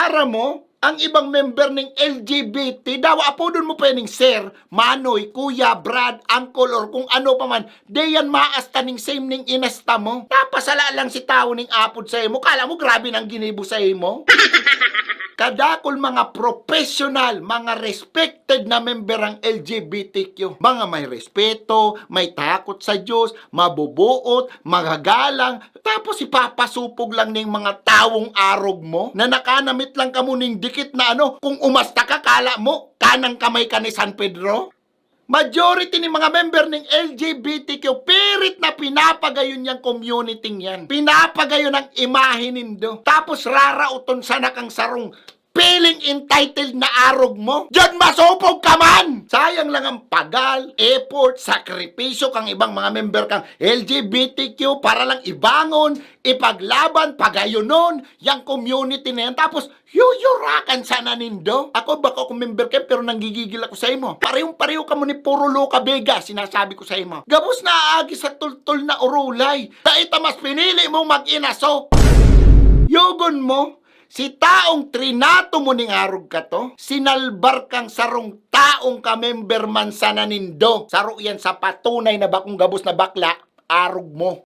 Para mo, ang ibang member ng LGBT, daw apodon mo pa ning sir, manoy, kuya, brad, uncle, or kung ano pa man, dayan maasta ning same ning inasta mo. Tapasala lang si tao ning apod sa imo, kala mo grabe nang ginibo sa imo? Kadakol mga professional, mga respected na member ang LGBTQ. Mga may respeto, may takot sa Diyos, mabubuot, magagalang, tapos ipapasupog lang ng mga tawong arog mo na nakanamit lang ka mo ning dikit na ano, kung umasta ka, kala mo, kanang kamay ka ni San Pedro? Majority ni mga member ng LGBTQ pirit na pinapagayon yung community yan. Pinapagayon ang imahe nindo. Tapos rarauton sana kang sarong feeling entitled na arog mo. Diyan masupog ka man! Sayang lang ang pagal, effort, sakripisyo kang ibang mga member kang LGBTQ para lang ibangon, ipaglaban, pagayonon, yung community na yan. Tapos, yuyurakan sana nindo. Ako baka ako member ka pero nanggigigil ako sa imo. Parehong-pareho ka mo ni puro Loca Vega, sinasabi ko sa imo. Gabos na aagi sa tultul na urulay. Daita mas pinili mo mag-inaso. Yugon mo, si taong trinato mo ning arog ka to, sinalbar kang sarong taong ka member man sana nindo. Saro yan sa patunay na bakong gabos na bakla, arog mo.